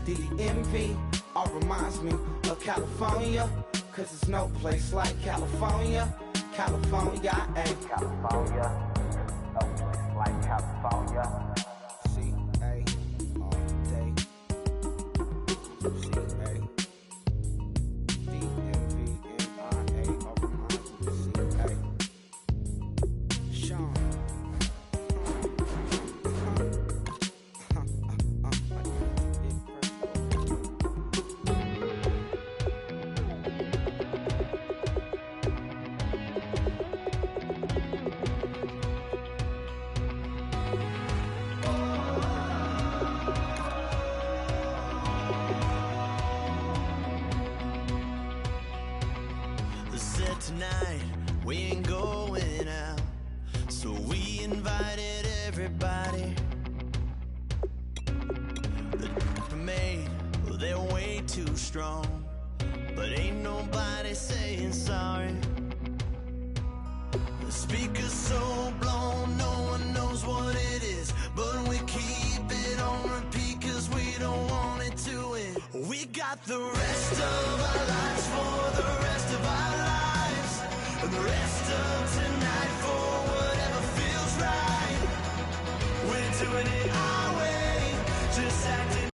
DMV all reminds me of California, cause there's no place like California. California, ayy. California, no place like California. C-A all day. C-A. D-M-V-N-I-A all reminds me of C-A. Sean. Tonight we ain't going out, so we invited everybody. The made, well, they're way too strong, but ain't nobody saying sorry. The speaker's so blown, no one knows what it is, but we keep it on repeat cause we don't want it to end. We got the rest of our lives for the rest of our lives. And the rest of tonight for whatever feels right. We're doing it our way, just acting.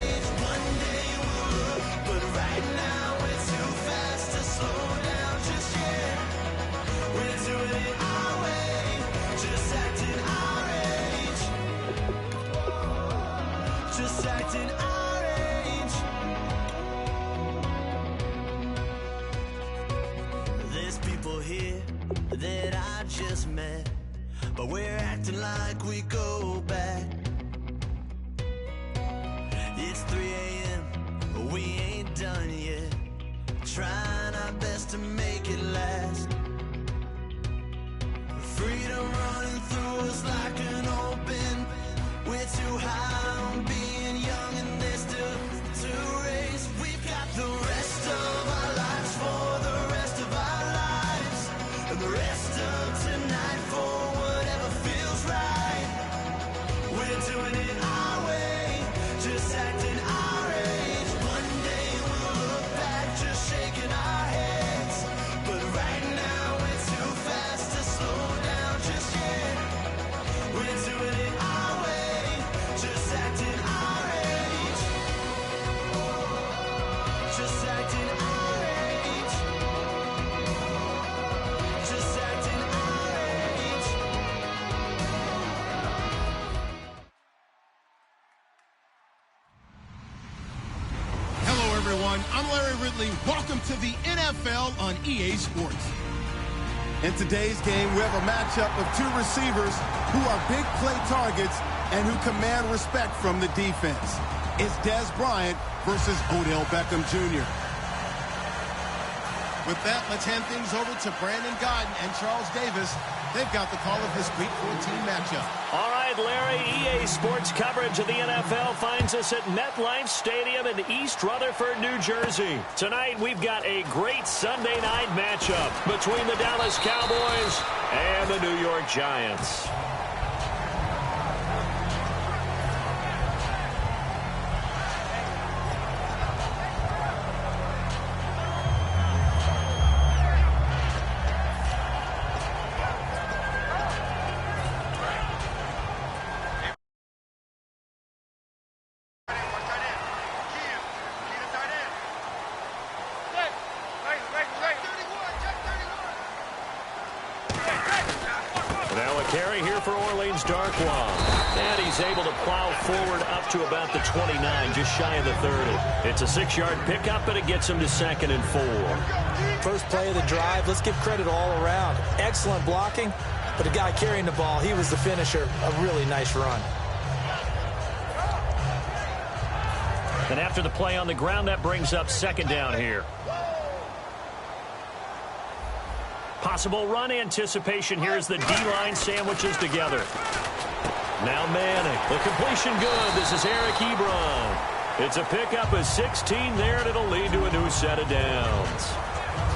One day we'll look, but right now we're too fast to slow down just yet. We're doing it our way, just acting our age. Just acting our age. There's people here that I just met, but we're acting like we go back. It's 3 a.m., but we ain't done yet, trying our best to make it last. Freedom running through us like an open. We're too high on being young and there's still to race. We've got the rest of our lives for the rest of our lives. And the rest of tonight for whatever feels right. We're doing it our way, just acting our age. One day we'll look back just shaking our heads. But right now we're too fast to slow down just yet. We're doing it our way, just acting our age. Just acting our age. Just acting our age. Hello, everyone. I'm Larry Ridley. Welcome to the NFL on EA Sports. In today's game, we have a matchup of two receivers who are big play targets and who command respect from the defense. It's Dez Bryant versus Odell Beckham Jr. With that, let's hand things over to Brandon Gaudin and Charles Davis. They've got the call of this Week 14 matchup. All right, Larry, EA Sports coverage of the NFL finds us at MetLife Stadium in East Rutherford, New Jersey. Tonight, we've got a great Sunday night matchup between the Dallas Cowboys and the New York Giants. Carry here for Orleans Darkwa. And he's able to plow forward up to about the 29, just shy of the 30. It's a 6-yard pickup, but it gets him to 2nd and 4. First play of the drive, let's give credit all around. Excellent blocking, but the guy carrying the ball, he was the finisher. A really nice run. And after the play on the ground, that brings up 2nd down here. Possible run anticipation here as the D-line sandwiches together. Now Manning. The completion good. This is Eric Ebron. It's a pickup of 16 there, and it'll lead to a new set of downs.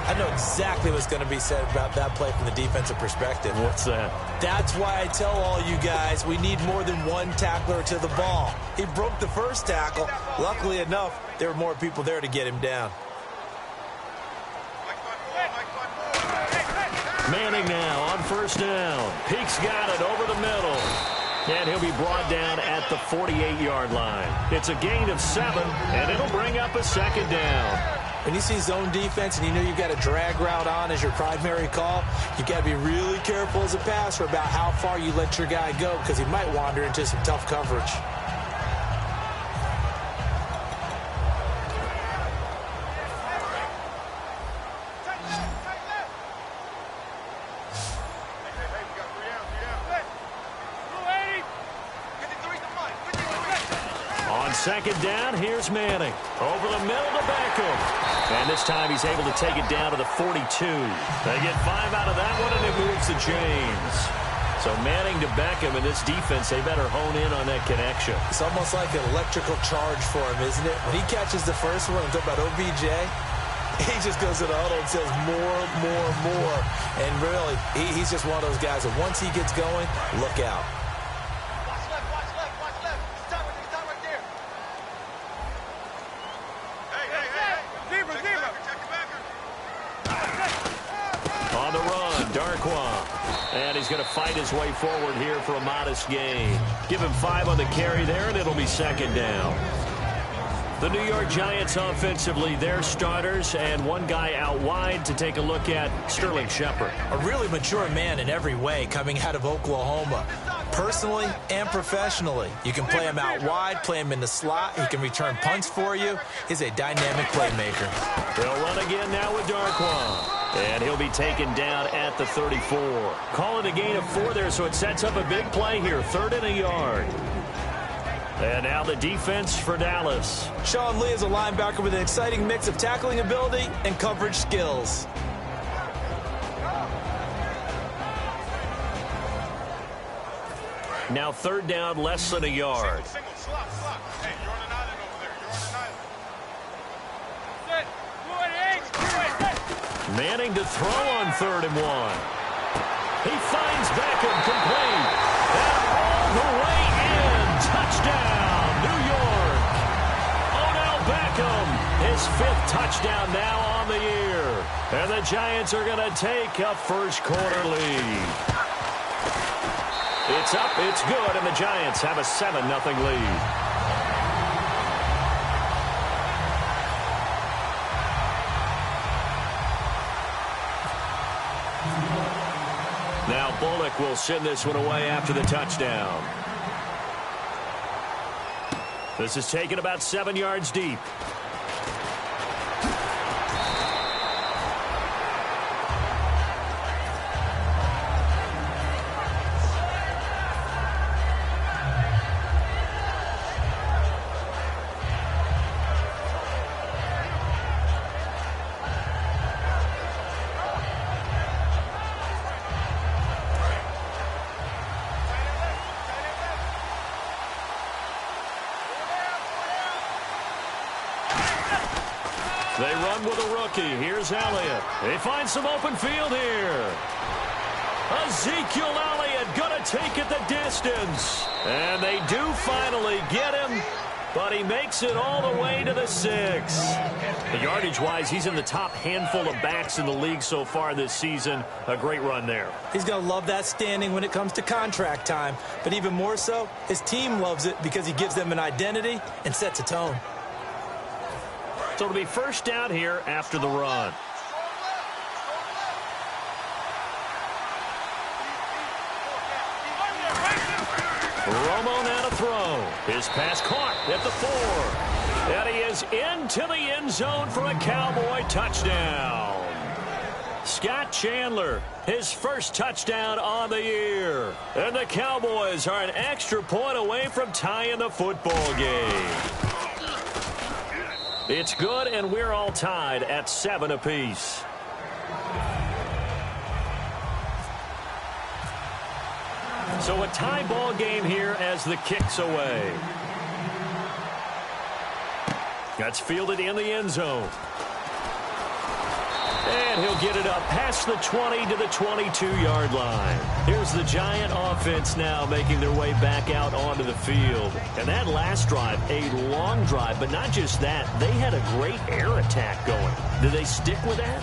I know exactly what's going to be said about that play from the defensive perspective. What's that? That's why I tell all you guys we need more than one tackler to the ball. He broke the first tackle. Luckily enough, there were more people there to get him down. Manning now on first down. Peake's got it over the middle. And he'll be brought down at the 48-yard line. It's a gain of 7, and it'll bring up a second down. When you see zone defense and you know you've got a drag route on as your primary call, you've got to be really careful as a passer about how far you let your guy go because he might wander into some tough coverage. On second down, here's Manning. Over the middle to Beckham. And this time he's able to take it down to the 42. They get 5 out of that one, and it moves to James. So Manning to Beckham, and this defense, they better hone in on that connection. It's almost like an electrical charge for him, isn't it? When he catches the first one, I'm talking about OBJ, he just goes to the huddle and says more, more, more. And really, he's just one of those guys that once he gets going, look out. On the run, Darkwa. And he's going to fight his way forward here for a modest gain. Give him 5 on the carry there, and it'll be second down. The New York Giants offensively, their starters, and one guy out wide to take a look at, Sterling Shepard. A really mature man in every way coming out of Oklahoma. Personally and professionally. You can play him out wide, play him in the slot. He can return punts for you. He's a dynamic playmaker. They'll run again now with Darkwa. And he'll be taken down at the 34. Call it a gain of 4 there, so it sets up a big play here. 3rd and a yard. And now the defense for Dallas. Sean Lee is a linebacker with an exciting mix of tackling ability and coverage skills. Now 3rd down, less than a yard. Manning to throw on 3rd and 1. He finds Beckham complete. And all the way in. Touchdown, New York. Odell Beckham, his 5th touchdown now on the year. And the Giants are going to take a first-quarter lead. It's up, it's good, and the Giants have a 7-0 lead. Now Bullock will send this one away after the touchdown. This is taken about 7 yards deep. They run with a rookie. Here's Elliott. They find some open field here. Ezekiel Elliott going to take it the distance. And they do finally get him, but he makes it all the way to the 6. Yardage-wise, he's in the top handful of backs in the league so far this season. A great run there. He's going to love that standing when it comes to contract time. But even more so, his team loves it because he gives them an identity and sets a tone. So it'll be first down here after the run. Romo now to throw. His pass caught at the 4. And he is into the end zone for a Cowboy touchdown. Scott Chandler, his first touchdown on the year. And the Cowboys are an extra point away from tying the football game. It's good, and we're all tied at 7 apiece. So a tie ball game here as the kick's away. That's fielded in the end zone. And he'll get it up past the 20 to the 22-yard line. Here's the Giant offense now making their way back out onto the field. And that last drive, a long drive, but not just that. They had a great air attack going. Do they stick with that?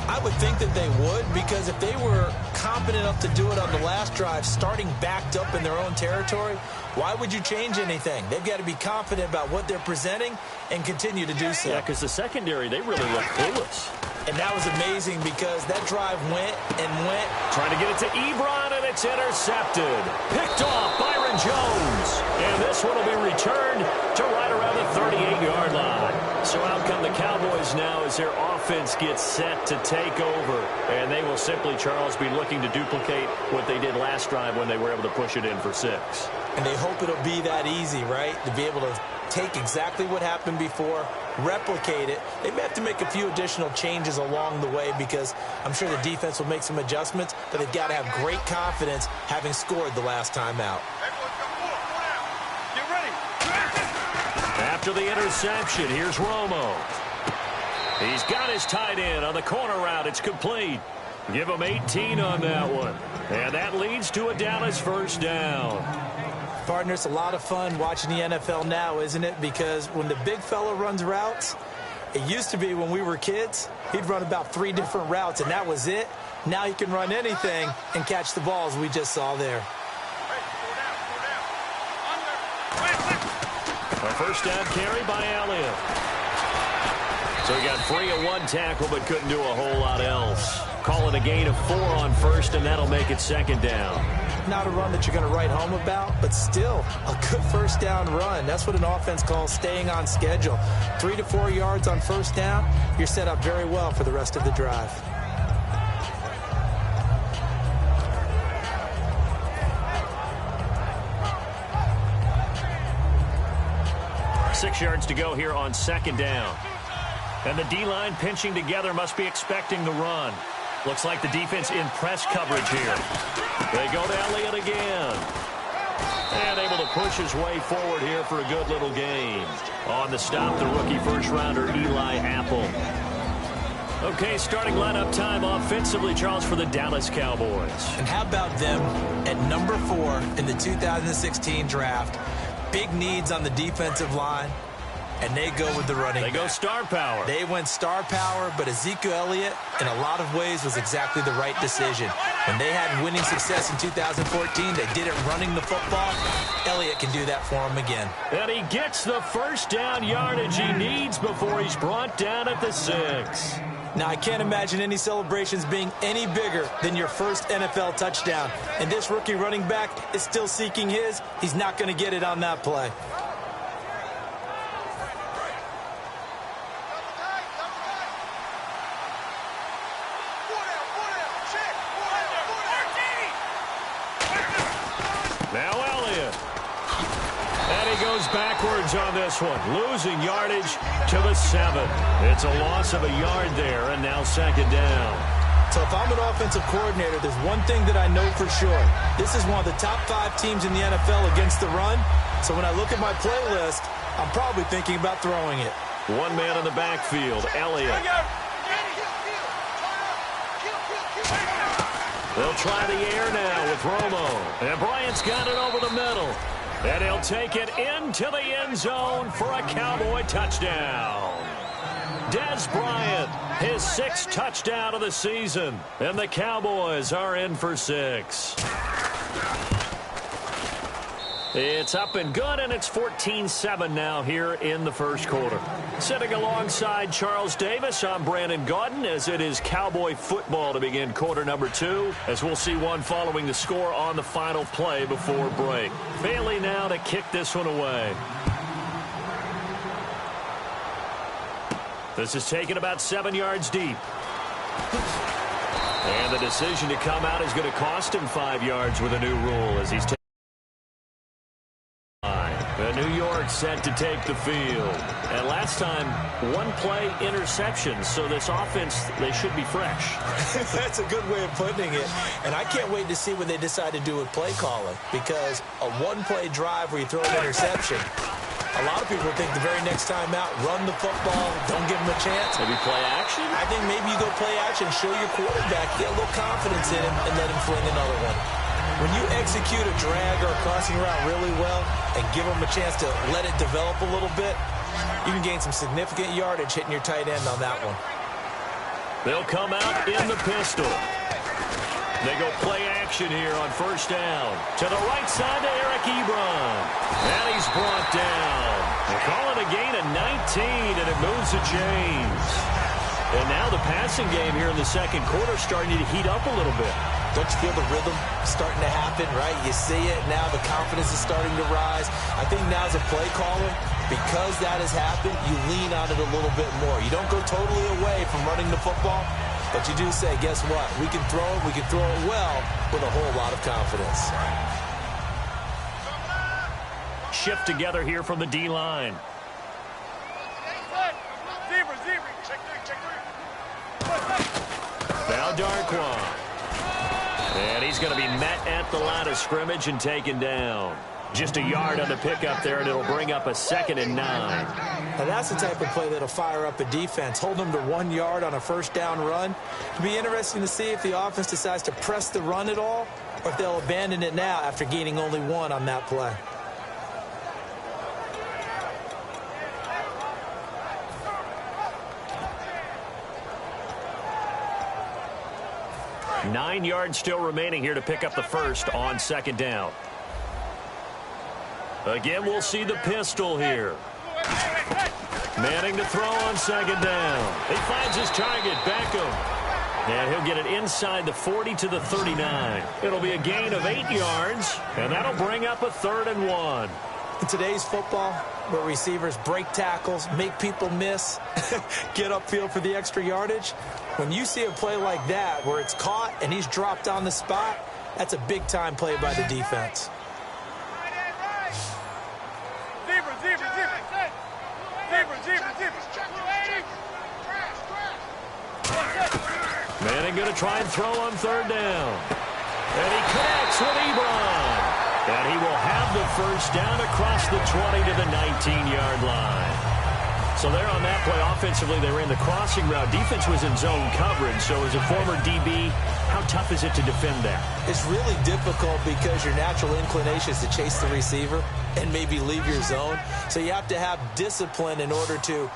I would think that they would, because if they were competent enough to do it on the last drive, starting backed up in their own territory, why would you change anything? They've got to be confident about what they're presenting and continue to do so. Yeah, because the secondary, they really look clueless. And that was amazing because that drive went and went. Trying to get it to Ebron, and it's intercepted. Picked off Byron Jones. And this one will be returned to right around the 38-yard line. So out come the Cowboys now as their offense gets set to take over. And they will simply, Charles, be looking to duplicate what they did last drive when they were able to push it in for 6. And they hope it'll be that easy, right? To be able to take exactly what happened before, replicate it. They may have to make a few additional changes along the way because I'm sure the defense will make some adjustments, but they've got to have great confidence having scored the last time out. After the interception, here's Romo. He's got his tight end on the corner route. It's complete. Give him 18 on that one. And that leads to a Dallas first down. Partner, it's a lot of fun watching the NFL now, isn't it? Because when the big fella runs routes, it used to be when we were kids, he'd run about 3 different routes, and that was it. Now he can run anything and catch the balls we just saw there. A first down carry by Elliott. So he got free of 1 tackle but couldn't do a whole lot else. Call it a gain of 4 on first, and that'll make it second down. Not a run that you're going to write home about, but still a good first down run. That's what an offense calls staying on schedule. 3 to 4 yards on first down, you're set up very well for the rest of the drive. Six yards to go here on second down. And the D-line pinching together must be expecting the run. Looks like the defense in press coverage here. They go to Elliott again. And able to push his way forward here for a good little gain. On the stop, the rookie first-rounder Eli Apple. Okay, starting lineup time offensively, Charles, for the Dallas Cowboys. And how about them at number 4 in the 2016 draft? Big needs on the defensive line, and they go with the running back. They go star power. They went star power, but Ezekiel Elliott, in a lot of ways, was exactly the right decision. When they had winning success in 2014, they did it running the football. Elliott can do that for him again. And he gets the first down yardage he needs before he's brought down at the 6. Now, I can't imagine any celebrations being any bigger than your first NFL touchdown. And this rookie running back is still seeking his. He's not going to get it on that play. Now Elliott. And he goes backwards on this one, losing yardage to the 7. It's a loss of a yard there, and now second down. So if I'm an offensive coordinator, there's one thing that I know for sure. This is one of the top 5 teams in the NFL against the run. So when I look at my playlist, I'm probably thinking about throwing it. One man in the backfield, Elliott. They'll try the air now with Romo. And Bryant's got it over the middle. And he'll take it into the end zone for a Cowboy touchdown. Dez Bryant, his 6th touchdown of the season. And the Cowboys are in for 6. It's up and good, and it's 14-7 now here in the first quarter. Sitting alongside Charles Davis, I'm Brandon Gaudin, as it is Cowboy football to begin quarter number 2, as we'll see one following the score on the final play before break. Bailey now to kick this one away. This is taken about 7 yards deep. And the decision to come out is going to cost him 5 yards with a new rule as he's taking. New York set to take the field. And last time, 1 play interception. So this offense, they should be fresh. That's a good way of putting it. And I can't wait to see what they decide to do with play calling. Because a 1-play drive where you throw an interception, A lot of people think the very next time out, run the football, don't give him a chance. Maybe play action? I think maybe you go play action, show your quarterback, get a little confidence in him, and let him fling another one. When you execute a drag or a crossing route really well and give him a chance to let it develop a little bit, you can gain some significant yardage hitting your tight end on that one. They'll come out in the pistol. They go play action here on first down. To the right side to Eric Ebron. And he's brought down. They call it a gain of 19, and it moves the chains. And now the passing game here in the second quarter starting to heat up a little bit. Don't you feel the rhythm starting to happen, right? You see it now. The confidence is starting to rise. I think now as a play caller, because that has happened, you lean on it a little bit more. You don't go totally away from running the football, but you do say, guess what? We can throw it well with a whole lot of confidence. Shift together here from the D-line. Now Darquan. And he's going to be met at the line of scrimmage and taken down. Just a yard on the pickup there, and it'll bring up a 2nd and 9. Now that's the type of play that'll fire up a defense. Hold them to 1 yard on a first down run. It'll be interesting to see if the offense decides to press the run at all, or if they'll abandon it now after gaining only 1 on that play. Nine yards still remaining here to pick up the first on second down. Again, we'll see the pistol here. Manning to throw on second down. He finds his target, Beckham. And he'll get it inside the 40 to the 39. It'll be a gain of 8 yards, and that'll bring up a 3rd and 1. In today's football, where receivers break tackles, make people miss, get upfield for the extra yardage, when you see a play like that where it's caught and he's dropped on the spot, that's a big-time play by the defense. Manning going to try and throw on 3rd down. And he connects with Ebron. And he will have the first down across the 20 to the 19-yard line. So there on that play, offensively, they ran the crossing route. Defense was in zone coverage. So as a former DB, how tough is it to defend that? It's really difficult because your natural inclination is to chase the receiver and maybe leave your zone. So you have to have discipline in order to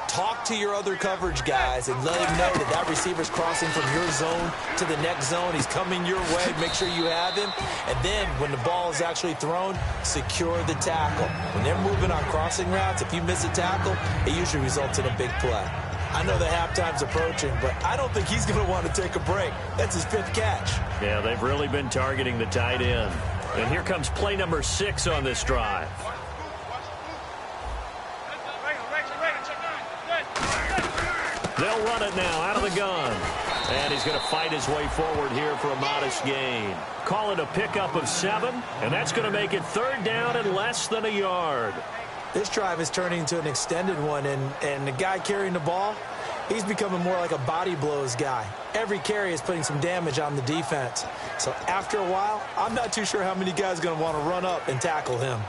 talk to your other coverage guys and let him know that that receiver's crossing from your zone to the next zone. He's coming your way. Make sure you have him. And then when the ball is actually thrown, secure the tackle. When they're moving on crossing routes, if you miss a tackle, it usually results in a big play. I know the halftime's approaching, but I don't think he's going to want to take a break. That's his 5th catch. Yeah, they've really been targeting the tight end. And here comes play number 6 on this drive. They'll run it now out of the gun. And he's going to fight his way forward here for a modest gain. Call it a pickup of 7, and that's going to make it 3rd down and less than a yard. This drive is turning into an extended one, and the guy carrying the ball, he's becoming more like a body blows guy. Every carry is putting some damage on the defense. So after a while, I'm not too sure how many guys are going to want to run up and tackle him.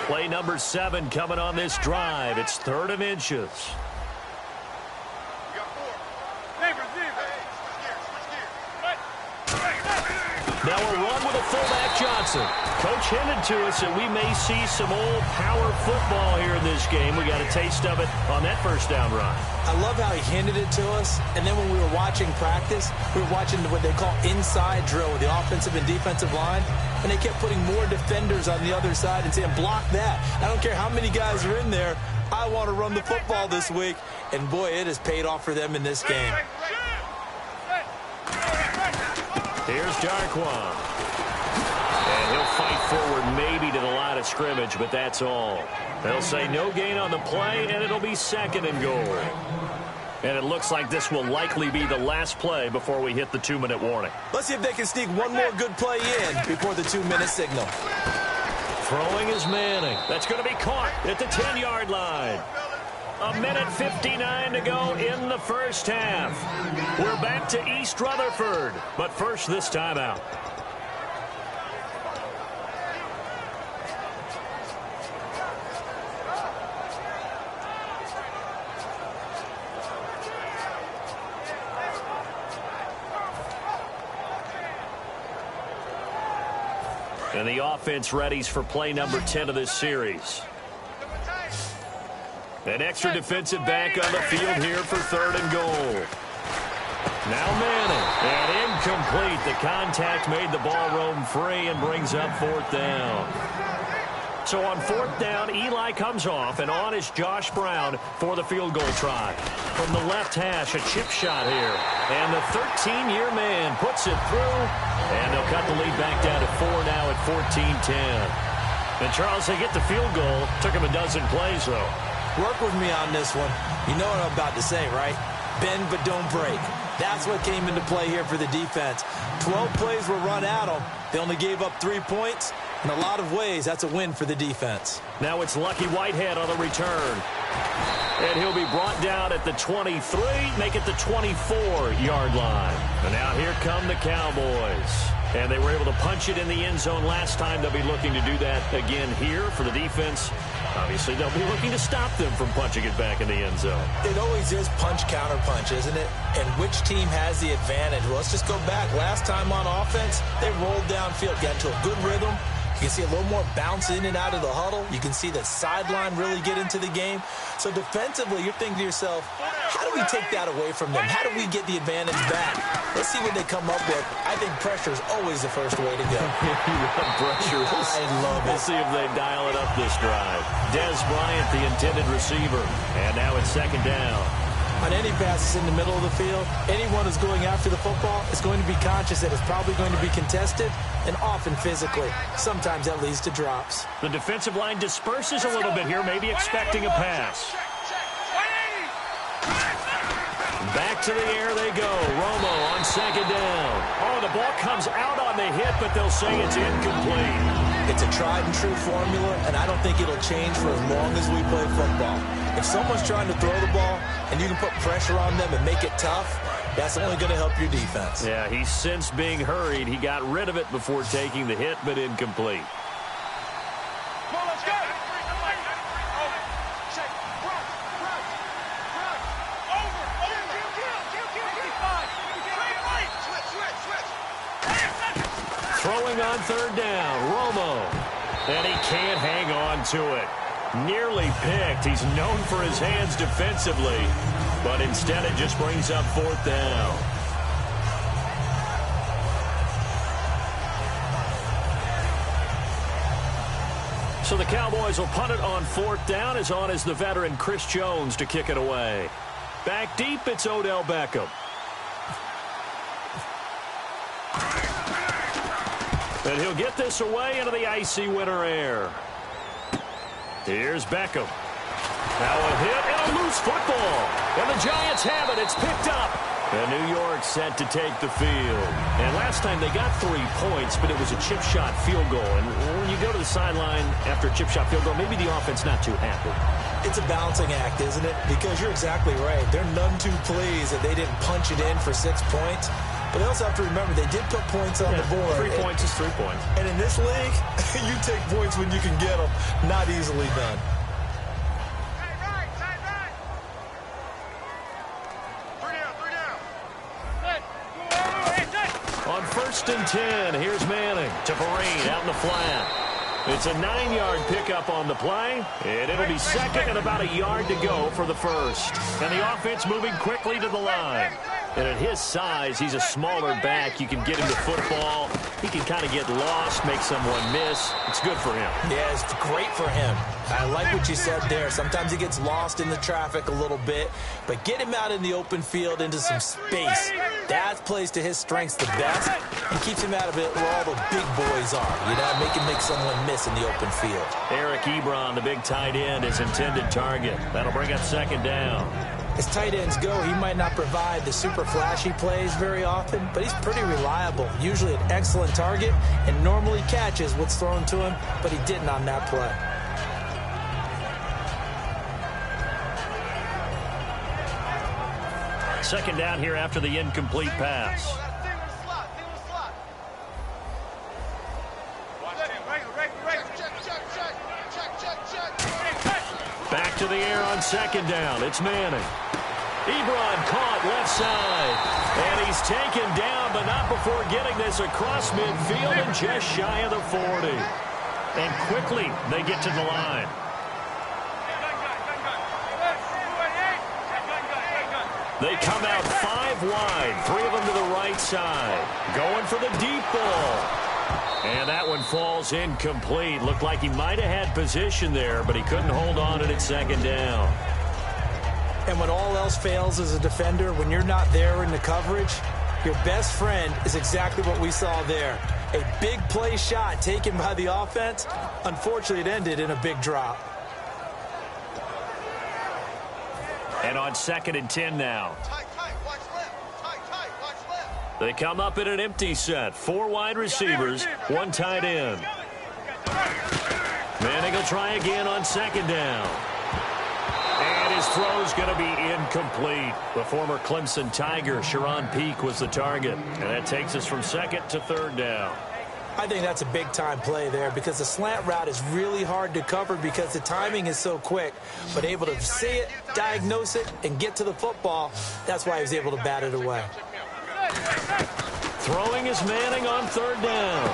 Play number 7 coming on this drive. It's 3rd and inches. Now a run with a fullback Johnson. Coach hinted to us that we may see some old power football here in this game. We got a taste of it on that first down run. I love how he hinted it to us, and then when we were watching practice, we were watching what they call inside drill with the offensive and defensive line, and they kept putting more defenders on the other side and saying, block that. I don't care how many guys are in there. I want to run the football this week, and boy, it has paid off for them in this game. Here's Darquan. And he'll fight forward maybe to the line of scrimmage, but that's all. They'll say no gain on the play, and it'll be 2nd and goal. And it looks like this will likely be the last play before we hit the 2-minute warning. Let's see if they can sneak one more good play in before the 2-minute signal. Throwing is Manning. That's going to be caught at the 10-yard line. 1:59 to go in the first half. We're back to East Rutherford, but first this timeout. And the offense readies for play number 10 of this series. An extra defensive back on the field here for 3rd and goal. Now Manning. And incomplete. The contact made the ball roam free and brings up 4th down. So on 4th down, Eli comes off, and on is Josh Brown for the field goal try. From the left hash, a chip shot here. And the 13-year man puts it through, and they'll cut the lead back down to 4 now at 14-10. And Charles, they get the field goal. Took him a dozen plays, though. Work with me on this one. You know what I'm about to say, right? Bend but don't break. That's what came into play here for the defense. 12 plays were run at them. They only gave up 3 points. In a lot of ways, that's a win for the defense. Now it's Lucky Whitehead on the return. And he'll be brought down at the 23, make it the 24-yard line. And now here come the Cowboys. And they were able to punch it in the end zone last time. They'll be looking to do that again here for the defense. Obviously, they'll be looking to stop them from punching it back in the end zone. It always is punch, counter punch, isn't it? And which team has the advantage? Well, let's just go back. Last time on offense, they rolled downfield, got into a good rhythm. You can see a little more bounce in and out of the huddle. You can see the sideline really get into the game. So defensively, you're thinking to yourself, how do we take that away from them? How do we get the advantage back? Let's see what they come up with. I think pressure is always the first way to go. Pressure. I love it. We'll see if they dial it up this drive. Des Bryant, the intended receiver. And now it's 2nd down. On any passes in the middle of the field, anyone who's going after the football is going to be conscious that it's probably going to be contested, and often physically. Sometimes that leads to drops. The defensive line disperses a little bit here, maybe expecting a pass. Back to the air they go. Romo on 2nd down. Oh, the ball comes out on the hit, but they'll say it's incomplete. It's a tried-and-true formula, and I don't think it'll change for as long as we play football. If someone's trying to throw the ball and you can put pressure on them and make it tough, that's only going to help your defense. Yeah, he's since being hurried. He got rid of it before taking the hit, but incomplete. Throwing on 3rd down, Romo. And he can't hang on to it. Nearly picked. He's known for his hands defensively, but instead it just brings up 4th down. So the Cowboys will punt it on 4th down. As on is the veteran Chris Jones to kick it away. Back deep, it's Odell Beckham. And he'll get this away into the icy winter air. Here's Beckham. Now a hit and a loose football. And the Giants have it. It's picked up. And New York set to take the field. And last time they got 3 points, but it was a chip shot field goal. And when you go to the sideline after a chip shot field goal, maybe the offense not too happy. It's a balancing act, isn't it? Because you're exactly right. They're none too pleased that they didn't punch it in for 6 points. But they also have to remember they did put points on the board. 3 points is 3 points. And in this league, you take points when you can get them. Not easily done. On 1st and 10, here's Manning to Vereen out in the flat. It's a 9-yard pickup on the play, and it'll be 2nd and about a yard to go for the 1st. And the offense moving quickly to the line. And at his size, he's a smaller back. You can get him to football. He can kind of get lost, make someone miss. It's good for him. Yeah, it's great for him. I like what you said there. Sometimes he gets lost in the traffic a little bit, but get him out in the open field into some space. That plays to his strengths the best and keeps him out of it where all the big boys are. You know, make him make someone miss in the open field. Eric Ebron, the big tight end, his intended target. That'll bring up 2nd down. As tight ends go, he might not provide the super flashy plays very often, but he's pretty reliable. Usually an excellent target and normally catches what's thrown to him, but he didn't on that play. Second down here after the incomplete pass. Back to the air on second down. It's Manning. Ebron caught left side. And he's taken down, but not before getting this across midfield and just shy of the 40. And quickly they get to the line. They come out 5 wide, 3 of them to the right side. Going for the deep ball. And that one falls incomplete. Looked like he might have had position there, but he couldn't hold on to it at second down. And when all else fails as a defender, when you're not there in the coverage, your best friend is exactly what we saw there. A big play shot taken by the offense. Unfortunately, it ended in a big drop. And on 2nd and 10 now. They come up in an empty set. 4 wide receivers, 1 tight end. Manning will try again on 2nd down. And his throw's going to be incomplete. The former Clemson Tiger, Sharon Peak, was the target. And that takes us from 2nd to 3rd down. I think that's a big-time play there because the slant route is really hard to cover because the timing is so quick. But able to see it, diagnose it, and get to the football, that's why he was able to bat it away. Throwing is Manning on 3rd down.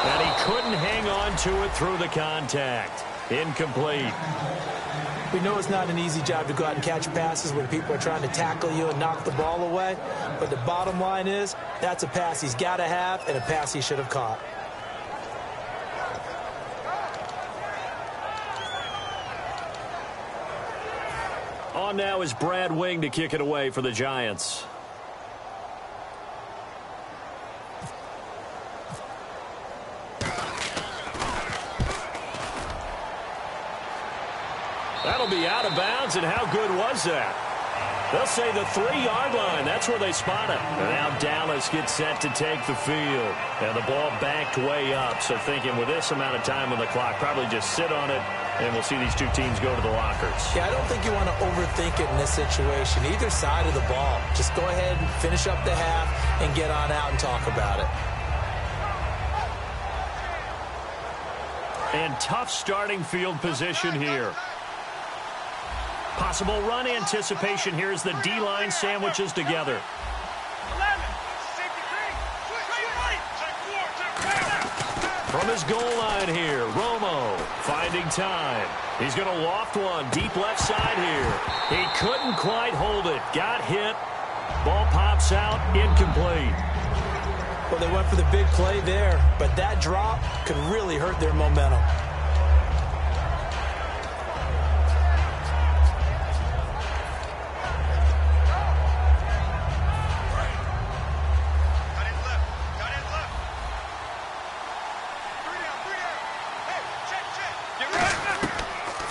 And he couldn't hang on to it through the contact. Incomplete. We know it's not an easy job to go out and catch passes when people are trying to tackle you and knock the ball away. But the bottom line is, that's a pass he's got to have and a pass he should have caught. On now is Brad Wing to kick it away for the Giants. That'll be out of bounds, and how good was that? They'll say the 3-yard line. That's where they spot it. And now Dallas gets set to take the field. And the ball backed way up. So thinking with this amount of time on the clock, probably just sit on it, and we'll see these two teams go to the lockers. Yeah, I don't think you want to overthink it in this situation. Either side of the ball. Just go ahead and finish up the half and get on out and talk about it. And tough starting field position here. Possible run anticipation here as the D-line sandwiches together. From his goal line here, Romo finding time. He's going to loft one deep left side here. He couldn't quite hold it. Got hit. Ball pops out, incomplete. Well, they went for the big play there, but that drop could really hurt their momentum.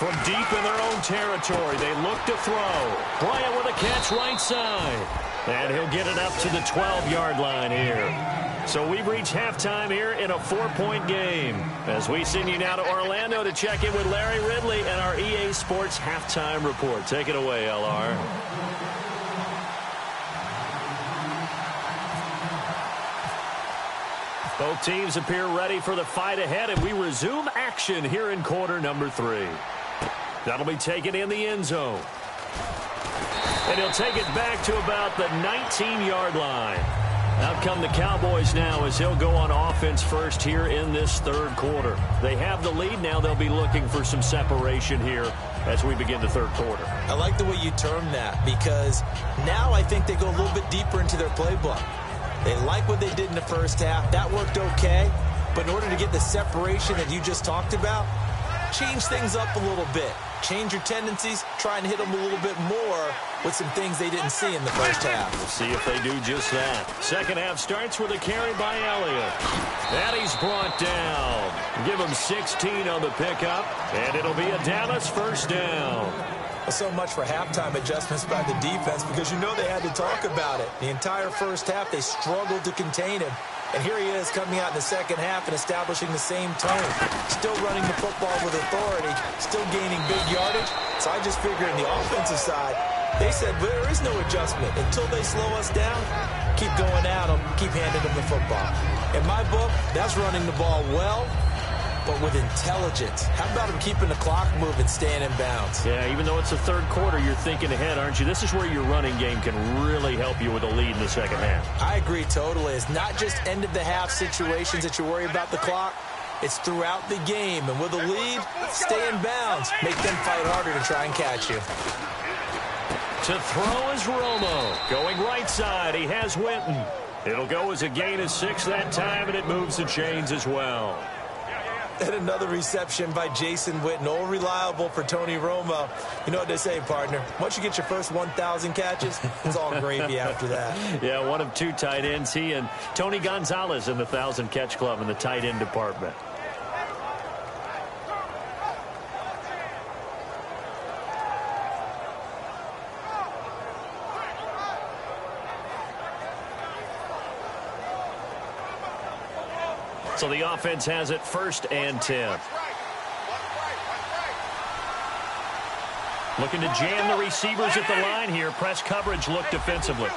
From deep in their own territory, they look to throw. Bryant with a catch right side. And he'll get it up to the 12-yard line here. So we've reached halftime here in a 4-point game. As we send you now to Orlando to check in with Larry Ridley and our EA Sports Halftime Report. Take it away, LR. Both teams appear ready for the fight ahead, and we resume action here in quarter number 3. That'll be taken in the end zone. And he'll take it back to about the 19-yard line. Out come the Cowboys now as he'll go on offense first here in this 3rd quarter. They have the lead. Now they'll be looking for some separation here as we begin the 3rd quarter. I like the way you term that because now I think they go a little bit deeper into their playbook. They like what they did in the first half. That worked okay. But in order to get the separation that you just talked about, change things up a little bit. Change your tendencies, try and hit them a little bit more with some things they didn't see in the first half. We'll see if they do just that. Second half starts with a carry by Elliott. And he's brought down. Give him 16 on the pickup, and it'll be a Dallas first down. So much for halftime adjustments by the defense because you know they had to talk about it. The entire first half, they struggled to contain him. And here he is coming out in the second half and establishing the same tone. Still running the football with authority, still gaining big yardage. So I just figure on the offensive side, They said there is no adjustment. Until they slow us down, keep going at them, keep handing them the football. In my book, that's running the ball well, but with intelligence. How about him keeping the clock moving, staying in bounds? Yeah, even though it's the third quarter, you're thinking ahead, aren't you? This is where your running game can really help you with a lead in the second half. I agree totally. It's not just end-of-the-half situations that you worry about the clock. It's throughout the game. And with a lead, stay in bounds. Make them fight harder to try and catch you. To throw is Romo. Going right side, he has Winton. It'll go as a gain of 6 that time, and it moves the chains as well. And another reception by Jason Witten. All reliable for Tony Romo. You know what they say, partner. Once you get your first 1,000 catches, it's all gravy after that. Yeah, one of 2 tight ends. He and Tony Gonzalez in the 1,000-catch club in the tight end department. So the offense has it 1st and 10. Looking to jam the receivers at the line here. Press coverage look defensively.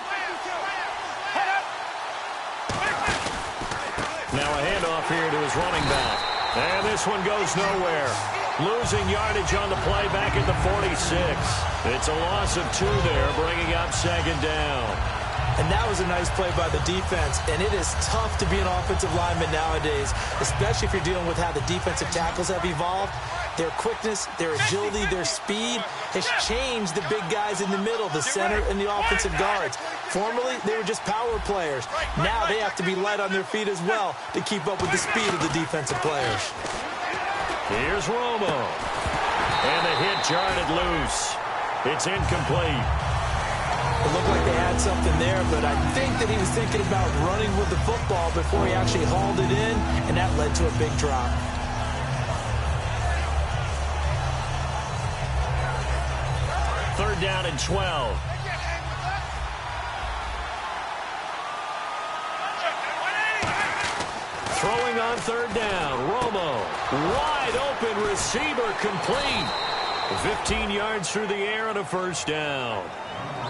Now a handoff here to his running back. And this one goes nowhere. Losing yardage on the play back at the 46. It's a loss of 2 there, bringing up 2nd down. And that was a nice play by the defense. And it is tough to be an offensive lineman nowadays, especially if you're dealing with how the defensive tackles have evolved. Their quickness, their agility, their speed has changed the big guys in the middle, the center, and the offensive guards. Formerly, they were just power players. Now they have to be light on their feet as well to keep up with the speed of the defensive players. Here's Romo. And the hit jarred loose. It's incomplete. It looked like they had something there, but I think that he was thinking about running with the football before he actually hauled it in, and that led to a big drop. Third down and 12. Throwing on 3rd down. Romo. Wide open receiver complete. 15 yards through the air and a 1st down.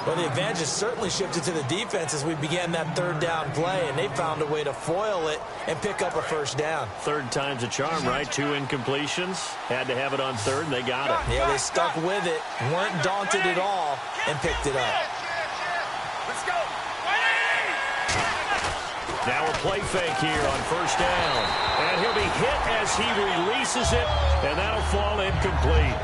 Well, the advantage has certainly shifted to the defense as we began that 3rd down play, and they found a way to foil it and pick up a 1st down. 3rd time's a charm, right? 2 incompletions. Had to have it on 3rd, and they got it. Yeah, they stuck with it, weren't daunted at all, and picked it up. Let's go. Now a play fake here on 1st down. And he'll be hit as he releases it, and that'll fall incomplete.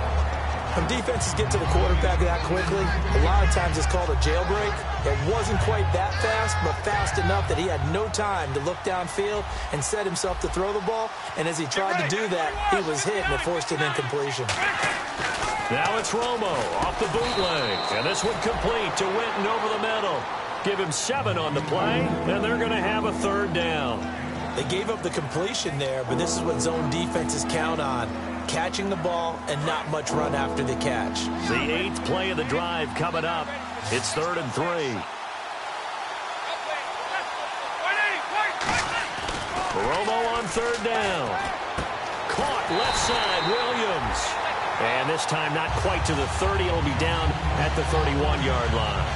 When defenses get to the quarterback that quickly, a lot of times it's called a jailbreak. It wasn't quite that fast, but fast enough that he had no time to look downfield and set himself to throw the ball. And as he tried to do that, he was hit and it forced an incompletion. Now it's Romo off the bootleg. And this one complete to Winton over the middle. Give him 7 on the play, and they're going to have a 3rd down. They gave up the completion there, but this is what zone defenses count on. Catching the ball and not much run after the catch. The 8th play of the drive coming up. It's 3rd and 3. Romo on 3rd down. Caught left side, Williams. And this time not quite to the 30. It'll be down at the 31-yard line.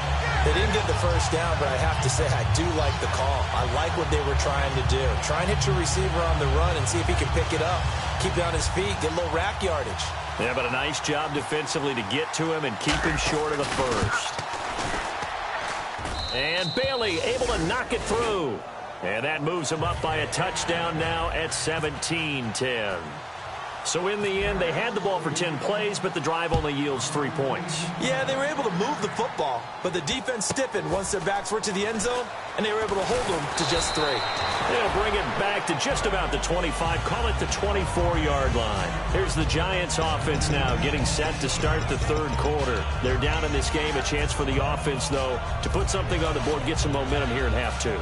They didn't get the 1st down, but I have to say I do like the call. I like what they were trying to do. Try and hit your receiver on the run and see if he can pick it up. Keep it on his feet, get a little rack yardage. Yeah, but a nice job defensively to get to him and keep him short of the 1st. And Bailey able to knock it through. And that moves him up by a touchdown now at 17-10. So in the end, they had the ball for 10 plays, but the drive only yields 3 points. Yeah, they were able to move the football, but the defense stiffened once their backs were to the end zone, and they were able to hold them to just 3. They'll bring it back to just about the 25, call it the 24-yard line. Here's the Giants offense now getting set to start the 3rd quarter. They're down in this game, a chance for the offense, though, to put something on the board, get some momentum here in half 2.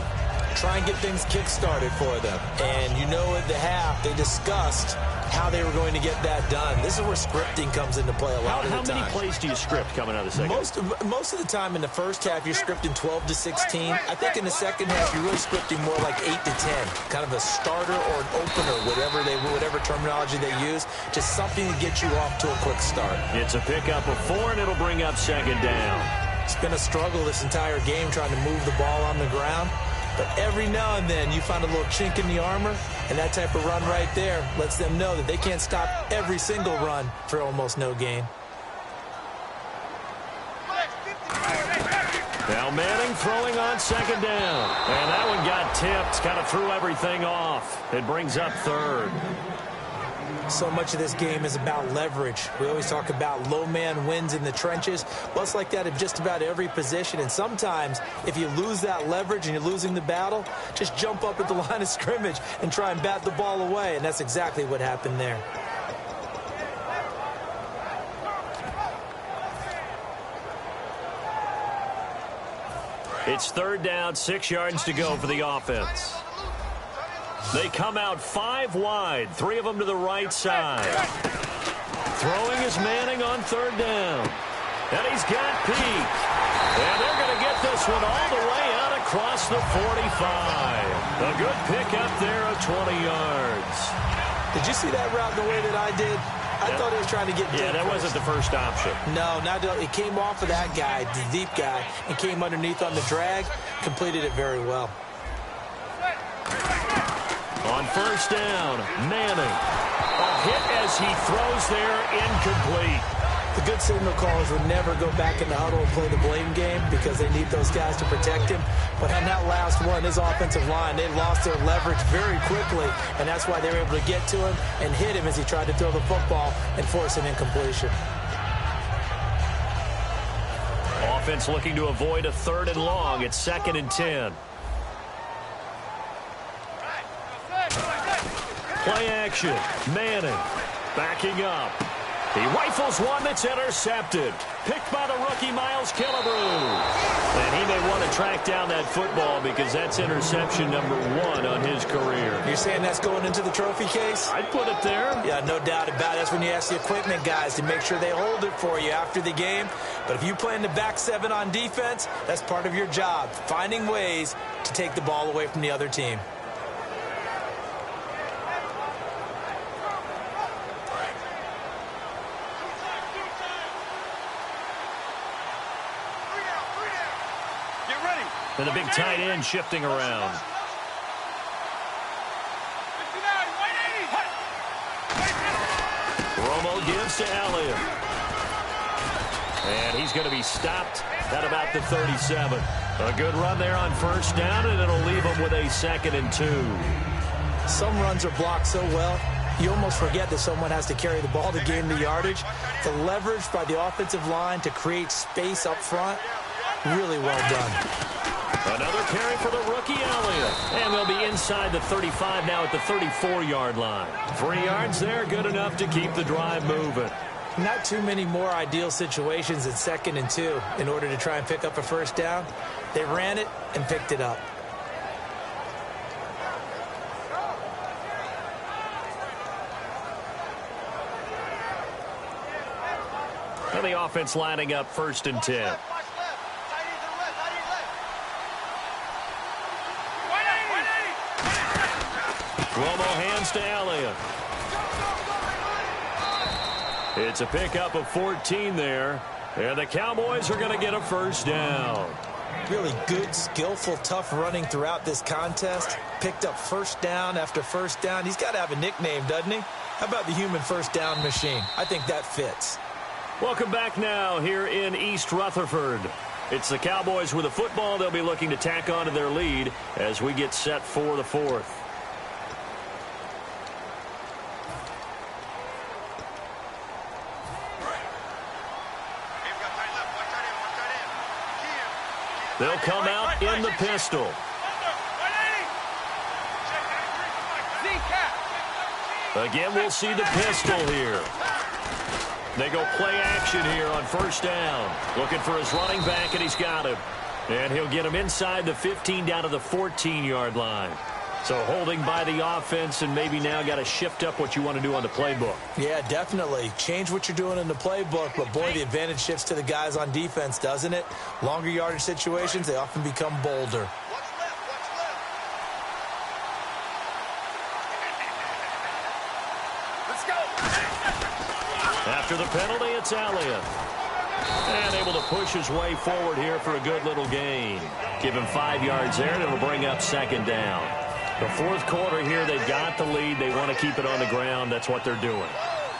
Try and get things kick-started for them. And you know at the half, they discussed how they were going to get that done. This is where scripting comes into play a lot of the time. How many plays do you script coming out of the second? Most of the time in the first half, you're scripting 12 to 16. I think in the second half, you're really scripting more like 8 to 10, kind of a starter or an opener, whatever terminology they use, just something to get you off to a quick start. It's a pickup of 4, and it'll bring up second down. It's been a struggle this entire game trying to move the ball on the ground. But every now and then you find a little chink in the armor, and that type of run right there lets them know that they can't stop every single run for almost no gain. Now Manning throwing on second down. And that one got tipped, kind of threw everything off. It brings up third. So much of this game is about leverage. We always talk about low man wins in the trenches. Well, it's like that in just about every position. And sometimes, if you lose that leverage and you're losing the battle, just jump up at the line of scrimmage and try and bat the ball away. And that's exactly what happened there. It's third down, 6 yards to go for the offense. They come out 5 wide, 3 of them to the right side. Throwing is Manning on third down. And he's got Peak. And they're going to get this one all the way out across the 45. A good pickup there of 20 yards. Did you see that route the way that I did? I thought he was trying to get deep. Yeah, that wasn't the first option. No, it came off of that guy, the deep guy, and came underneath on the drag. Completed it very well. On first down, Manning. A hit as he throws there, incomplete. The good signal callers would never go back in the huddle and play the blame game because they need those guys to protect him. But on that last one, his offensive line, they lost their leverage very quickly, and that's why they were able to get to him and hit him as he tried to throw the football and force an incompletion. Offense looking to avoid a 3rd and long. It's 2nd and 10. Play action. Manning backing up. He rifles one that's intercepted. Picked by the rookie Miles Killebrew. And he may want to track down that football because that's interception number 1 on his career. You're saying that's going into the trophy case? I'd put it there. Yeah, no doubt about it. That's when you ask the equipment guys to make sure they hold it for you after the game. But if you play in the back 7 on defense, that's part of your job, finding ways to take the ball away from the other team. And the big tight end shifting around. Romo gives to Elliott. And he's going to be stopped at about the 37. A good run there on first down, and it'll leave him with a 2nd and 2. Some runs are blocked so well, you almost forget that someone has to carry the ball to gain the yardage. The leverage by the offensive line to create space up front, really well done. Another carry for the rookie Elliott. And they'll be inside the 35 now at the 34-yard line. 3 yards there, good enough to keep the drive moving. Not too many more ideal situations at 2nd and 2 in order to try and pick up a first down. They ran it and picked it up. And the offense lining up 1st and 10. Romo hands to Elliott. It's a pickup of 14 there. And the Cowboys are going to get a first down. Really good, skillful, tough running throughout this contest. Picked up first down after first down. He's got to have a nickname, doesn't he? How about the human first down machine? I think that fits. Welcome back now here in East Rutherford. It's the Cowboys with the football. They'll be looking to tack on to their lead as we get set for the 4th. They'll come out in the pistol. Again, we'll see the pistol here. They go play action here on first down. Looking for his running back, and he's got him. And he'll get him inside the 15 down to the 14-yard line. So holding by the offense and maybe now got to shift up what you want to do on the playbook. Yeah, definitely. Change what you're doing in the playbook, but boy, the advantage shifts to the guys on defense, doesn't it? Longer yardage situations, they often become bolder. Let's go. After the penalty, it's Elliott. And able to push his way forward here for a good little gain. Give him 5 yards there, and it'll bring up second down. The fourth quarter here, they've got the lead. They want to keep it on the ground. That's what they're doing.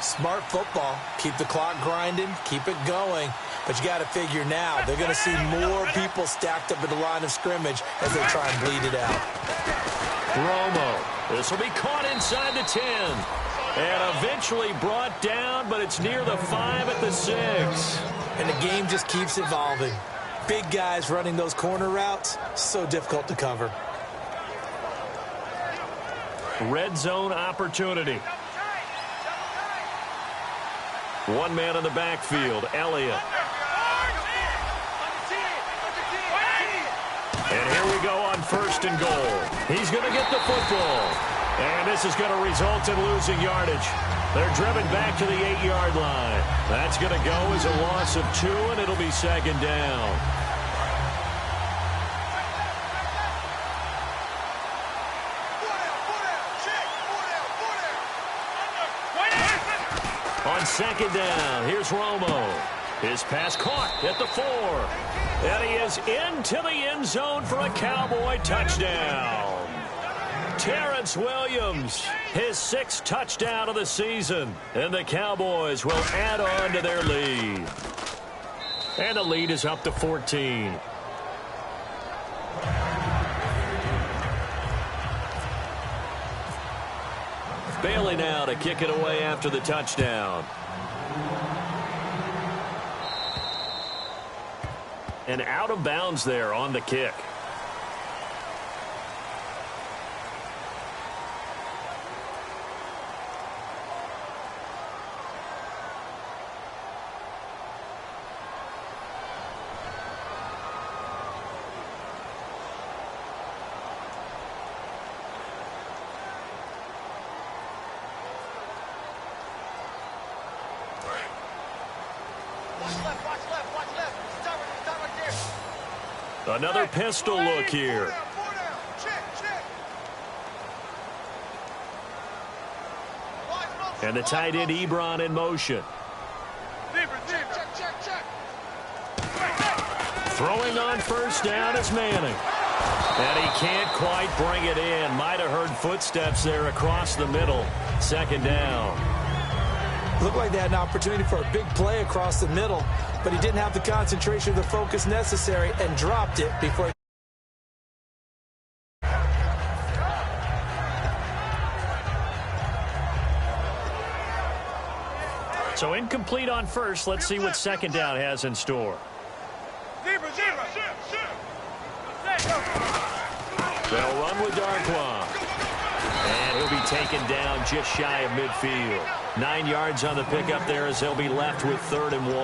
Smart football. Keep the clock grinding. Keep it going. But you got to figure now, they're going to see more people stacked up at the line of scrimmage as they try and bleed it out. Romo. This will be caught inside the 10. And eventually brought down, but it's near the 5 at the 6. And the game just keeps evolving. Big guys running those corner routes, so difficult to cover. Red zone opportunity. One man in the backfield, Elliott. And here we go on 1st and goal. He's going to get the football. And this is going to result in losing yardage. They're driven back to the 8-yard line. That's going to go as a loss of 2, and it'll be second down. On second down, here's Romo. His pass caught at the 4. And he is into the end zone for a Cowboy touchdown. Terrence Williams, his 6th touchdown of the season. And the Cowboys will add on to their lead. And the lead is up to 14. Bailey now to kick it away after the touchdown. And out of bounds there on the kick. Another pistol look here. And the tight end Ebron in motion. Throwing on 1st down is Manning. And he can't quite bring it in. Might have heard footsteps there across the middle. Second down. Looked like they had an opportunity for a big play across the middle, but he didn't have the concentration or the focus necessary and dropped it before he... So incomplete on 1st. Let's see what second down has in store. They'll run with Darkwa. And he'll be taken down just shy of midfield. 9 yards on the pickup there as they'll be left with 3rd and 1.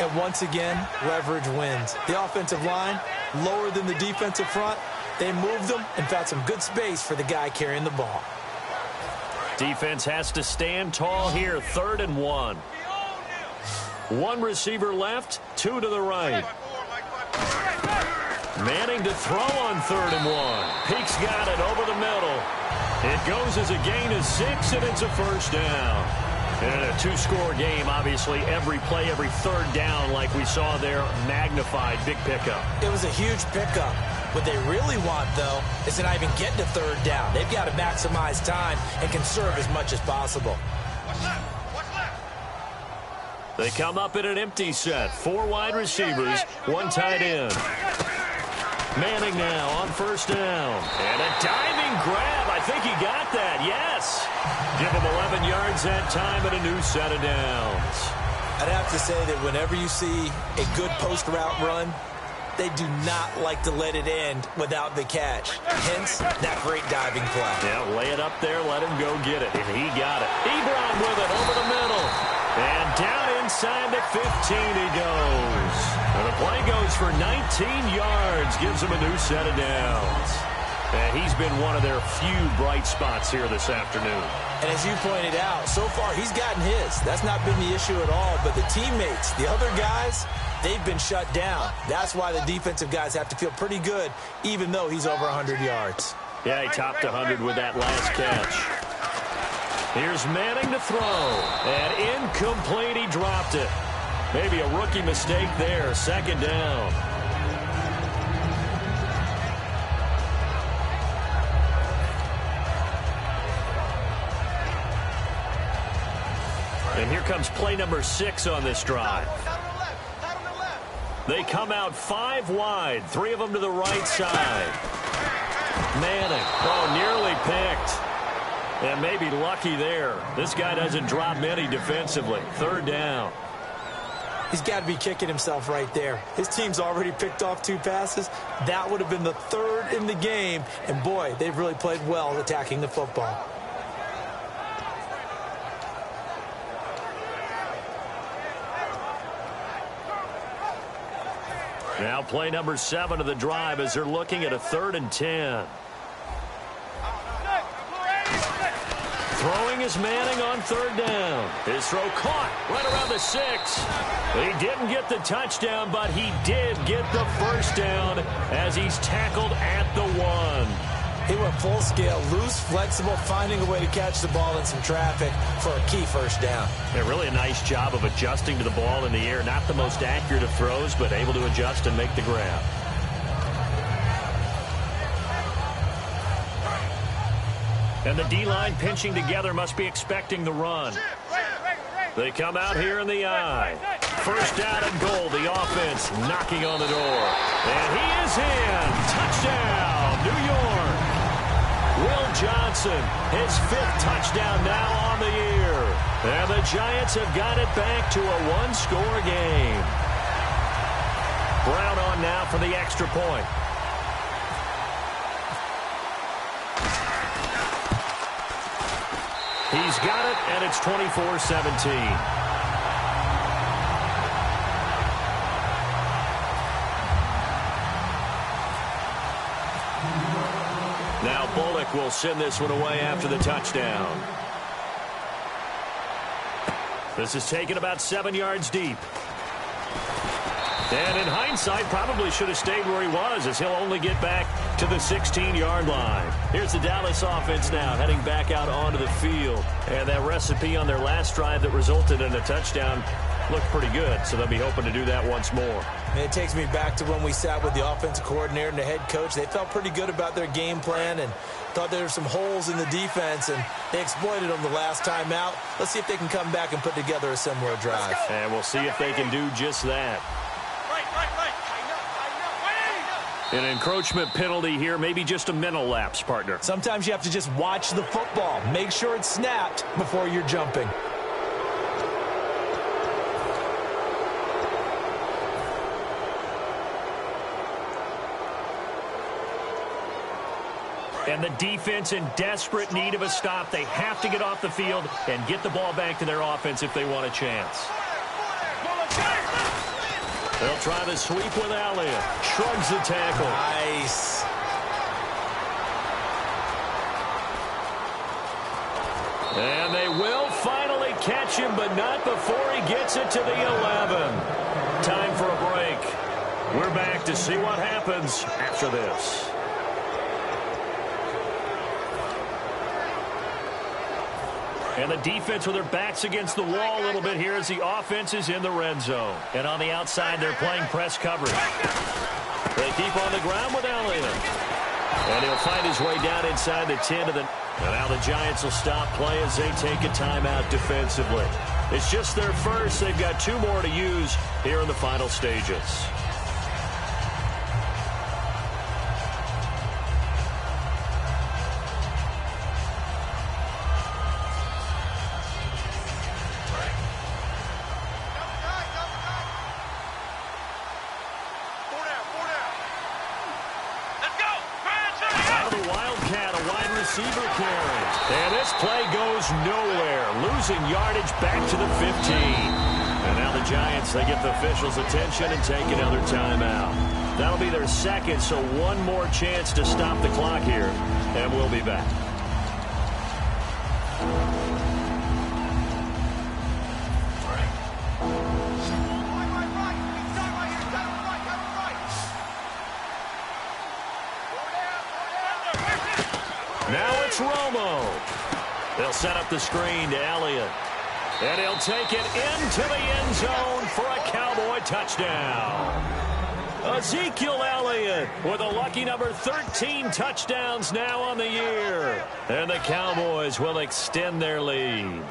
And once again, leverage wins. The offensive line, lower than the defensive front. They moved them and found some good space for the guy carrying the ball. Defense has to stand tall here. 3rd and 1. 1 receiver left, 2 to the right. Manning to throw on 3rd and 1. Peaks got it over the middle. It goes as a gain of 6, and it's a 1st down. And a 2-score game, obviously, every play, every 3rd down, like we saw there, magnified, big pickup. It was a huge pickup. What they really want, though, is to not even get to 3rd down. They've got to maximize time and conserve as much as possible. They come up in an empty set. 4 wide receivers, 1 tight end. Manning now on 1st down. And a diving grab. I think he got that. Yes. Give him 11 yards that time and a new set of downs. I'd have to say that whenever you see a good post route run, they do not like to let it end without the catch. Hence, that great diving play. Yeah, lay it up there, let him go get it. And he got it. Ebron with it over the middle. And down inside the 15 he goes. And the play goes for 19 yards. Gives him a new set of downs. And he's been one of their few bright spots here this afternoon. And as you pointed out, so far he's gotten his. That's not been the issue at all. But the teammates, the other guys, they've been shut down. That's why the defensive guys have to feel pretty good, even though he's over 100 yards. Yeah, he topped 100 with that last catch. Here's Manning to throw. And incomplete, he dropped it. Maybe a rookie mistake there. Second down. And here comes play number 6 on this drive. They come out 5 wide, 3 of them to the right side. Manning, nearly picked. And maybe lucky there. This guy doesn't drop many defensively. Third down. He's got to be kicking himself right there. His team's already picked off 2 passes. That would have been the 3rd in the game. And, boy, they've really played well attacking the football. Now play number 7 of the drive as they're looking at a 3rd and 10. Throwing is Manning on 3rd down. His throw caught right around the 6. He didn't get the touchdown, but he did get the first down as he's tackled at the 1. He went full scale, loose, flexible, finding a way to catch the ball in some traffic for a key first down. Yeah, really a nice job of adjusting to the ball in the air. Not the most accurate of throws, but able to adjust and make the grab. And the D-line pinching together must be expecting the run. They come out here in the I. First down and goal. The offense knocking on the door. And he is in. Touchdown, New York. Will Johnson, his 5th touchdown now on the year. And the Giants have got it back to a 1-score game. Brown on now for the extra point. He's got it, and it's 24-17. Now Bullock will send this one away after the touchdown. This is taken about 7 yards deep. And in hindsight, probably should have stayed where he was, as he'll only get back to the 16-yard line. Here's the Dallas offense now heading back out onto the field. And that recipe on their last drive that resulted in a touchdown looked pretty good, so they'll be hoping to do that once more. And it takes me back to when we sat with the offensive coordinator and the head coach. They felt pretty good about their game plan and thought there were some holes in the defense, and they exploited them the last time out. Let's see if they can come back and put together a similar drive. And we'll see if they can do just that. An encroachment penalty here, maybe just a mental lapse, partner. Sometimes you have to just watch the football. Make sure it's snapped before you're jumping. And the defense in desperate need of a stop. They have to get off the field and get the ball back to their offense if they want a chance. They'll try the sweep with Elliott. Shrugs the tackle. Nice. And they will finally catch him, but not before he gets it to the 11. Time for a break. We're back to see what happens after this. And the defense with their backs against the wall a little bit here as the offense is in the red zone. And on the outside, they're playing press coverage. They keep on the ground with Elliott. And he'll find his way down inside the 10 of the... And now the Giants will stop play as they take a timeout defensively. It's just their first. They've got 2 more to use here in the final stages. Receiver carry. And this play goes nowhere. Losing yardage back to the 15. And now the Giants, they get the officials' attention and take another timeout. That'll be their second, so one more chance to stop the clock here, and we'll be back. Now it's Romo. They'll set up the screen to Elliott. And he'll take it into the end zone for a Cowboy touchdown. Ezekiel Elliott with a lucky number 13 touchdowns now on the year. And the Cowboys will extend their lead.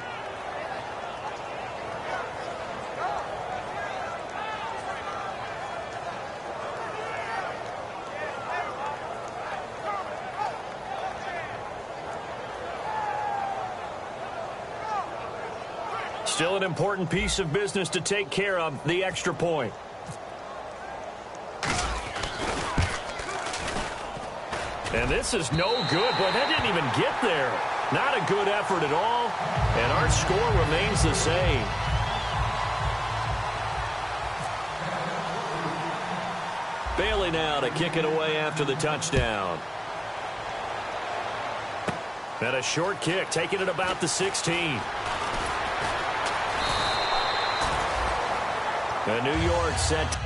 Still an important piece of business to take care of, the extra point. And this is no good, but that didn't even get there. Not a good effort at all, and our score remains the same. Bailey now to kick it away after the touchdown. And a short kick, taking it about the 16. And New York set.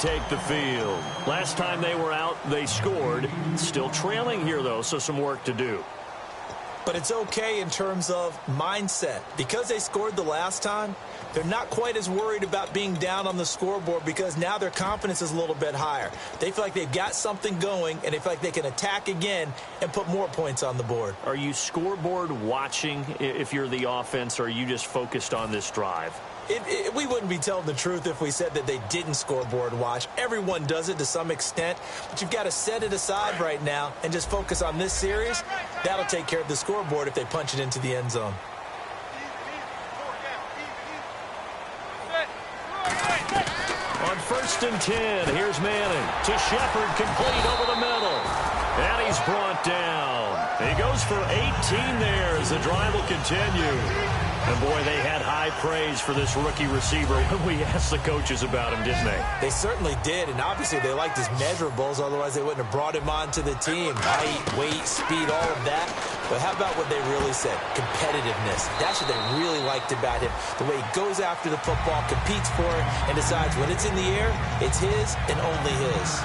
Take the field. Last time they were out, they scored. Still trailing here, though, so some work to do. But it's okay in terms of mindset. Because they scored the last time, they're not quite as worried about being down on the scoreboard because now their confidence is a little bit higher. They feel like they've got something going, and they feel like they can attack again and put more points on the board. Are you scoreboard watching if you're the offense, or are you just focused on this drive? We wouldn't be telling the truth if we said that they didn't scoreboard watch. Everyone does it to some extent, but you've got to set it aside right now and just focus on this series. That'll take care of the scoreboard if they punch it into the end zone. On 1st and 10, here's Manning to Shepard, complete over the middle. And he's brought down. He goes for 18 there as the drive will continue. And, boy, they had high praise for this rookie receiver when we asked the coaches about him, didn't they? They certainly did, and obviously they liked his measurables. Otherwise, they wouldn't have brought him onto the team. Height, weight, speed, all of that. But how about what they really said? Competitiveness. That's what they really liked about him. The way he goes after the football, competes for it, and decides when it's in the air, it's his and only his.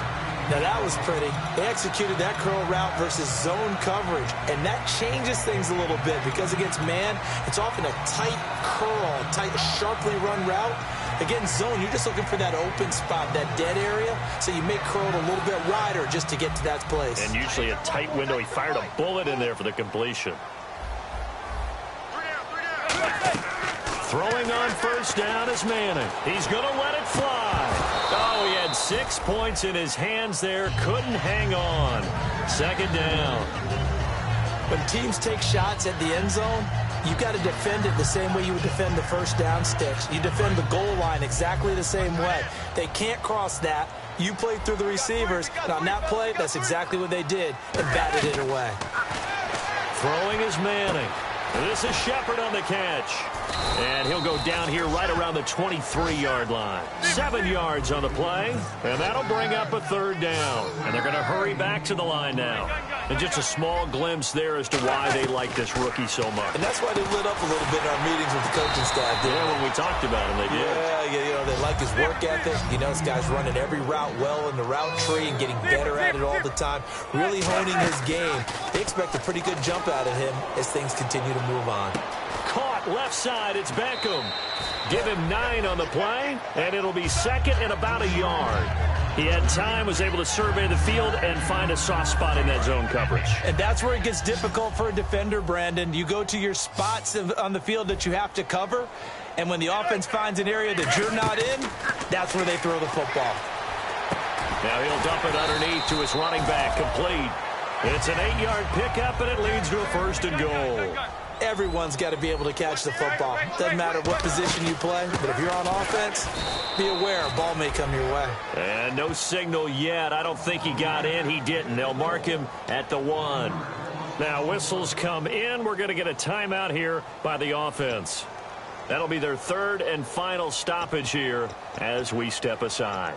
Now, that was pretty. They executed that curl route versus zone coverage, and that changes things a little bit because against man, it's often a tight curl, tight, sharply run route. Against zone, you're just looking for that open spot, that dead area, so you make curl a little bit wider just to get to that place. And usually a tight window. He fired a bullet in there for the completion. Throwing on 1st down is Manning. He's going to let it fly. Oh, he had 6 points in his hands there. Couldn't hang on. 2nd down. When teams take shots at the end zone, you've got to defend it the same way you would defend the 1st down sticks. You defend the goal line exactly the same way. They can't cross that. You played through the receivers. And on that play, that's exactly what they did and batted it away. Throwing is Manning. This is Shepard on the catch. And he'll go down here right around the 23-yard line. 7 yards on the play, and that'll bring up a 3rd down. And they're going to hurry back to the line now. And just a small glimpse there as to why they like this rookie so much. And that's why they lit up a little bit in our meetings with the coaching staff. Yeah, when we talked about him, they did. Yeah, they like his work ethic. You know, this guy's running every route well in the route tree and getting better at it all the time, really honing his game. They expect a pretty good jump out of him as things continue to move on. Caught left side, it's Beckham. Give him 9 on the play, and it'll be second and about a yard. He had time, was able to survey the field and find a soft spot in that zone coverage. And that's where it gets difficult for a defender, Brandon. You go to your spots on the field that you have to cover, and when the offense finds an area that you're not in, that's where they throw the football. Now he'll dump it underneath to his running back, complete. It's an 8-yard pickup, and it leads to a 1st and goal. Everyone's got to be able to catch the football. Doesn't matter what position you play, but if you're on offense, be aware a ball may come your way. And no signal yet. I don't think he got in. He didn't. They'll mark him at the 1. Now whistles come in. We're going to get a timeout here by the offense. That'll be their 3rd and final stoppage here as we step aside.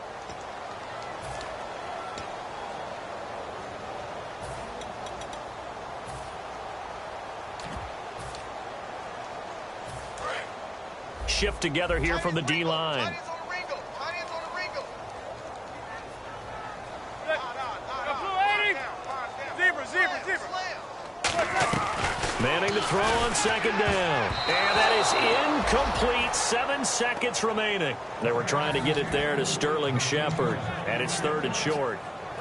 Shift together here from the D-line. Manning to throw on 2nd down. And that is incomplete. 7 seconds remaining. They were trying to get it there to Sterling Shepard. And it's 3rd and short.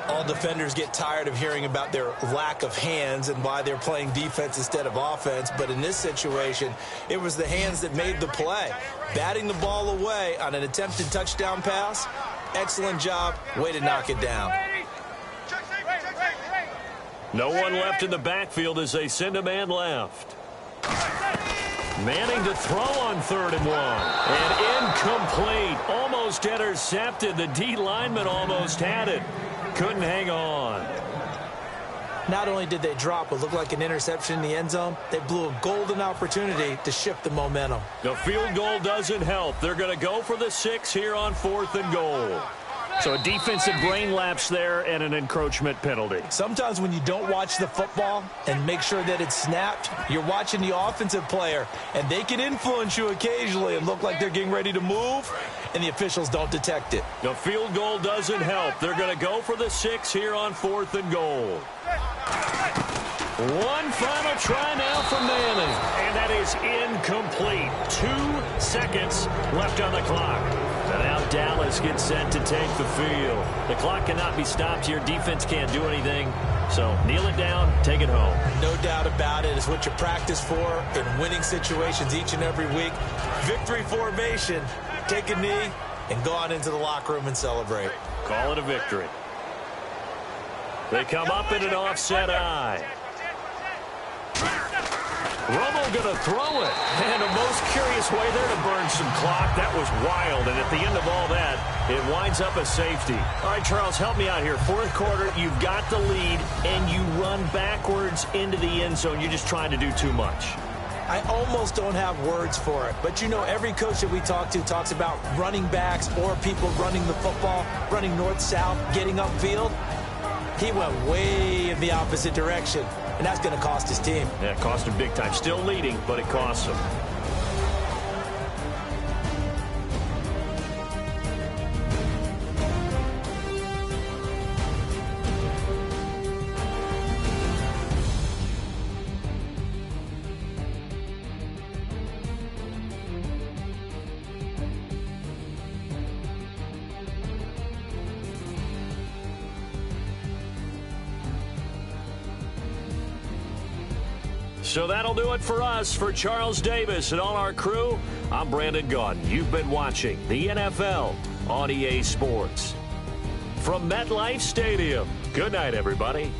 All defenders get tired of hearing about their lack of hands and why they're playing defense instead of offense. But in this situation, it was the hands that made the play. Batting the ball away on an attempted touchdown pass. Excellent job. Way to knock it down. No one left in the backfield as they send a man left. Manning to throw on 3rd and 1. And incomplete. Almost intercepted. The D lineman almost had it. Couldn't hang on. Not only did they drop what looked like an interception in the end zone, they blew a golden opportunity to shift the momentum. The field goal doesn't help. They're going to go for the 6 here on 4th and goal. So a defensive brain lapse there and an encroachment penalty. Sometimes when you don't watch the football and make sure that it's snapped, you're watching the offensive player, and they can influence you occasionally and look like they're getting ready to move, and the officials don't detect it. The field goal doesn't help. They're going to go for the 6 here on 4th and goal. One final try now from Manning, and that is incomplete. 2 seconds left on the clock. And now Dallas gets set to take the field. The clock cannot be stopped here. Defense can't do anything. So kneel it down, take it home. No doubt about it. It's what you practice for in winning situations each and every week. Victory formation. Take a knee and go on into the locker room and celebrate. Call it a victory. They come up in an offset eye. Romo going to throw it. And a most curious way there to burn some clock. That was wild. And at the end of all that, it winds up a safety. All right, Charles, help me out here. 4th quarter, you've got the lead, and you run backwards into the end zone. You're just trying to do too much. I almost don't have words for it. But, you know, every coach that we talk to talks about running backs or people running the football, running north-south, getting upfield. He went way in the opposite direction, and that's going to cost his team. Yeah, it cost him big time. Still leading, but it costs him. So that'll do it for us. For Charles Davis and all our crew, I'm Brandon Gaudin. You've been watching the NFL on EA Sports. From MetLife Stadium, good night, everybody.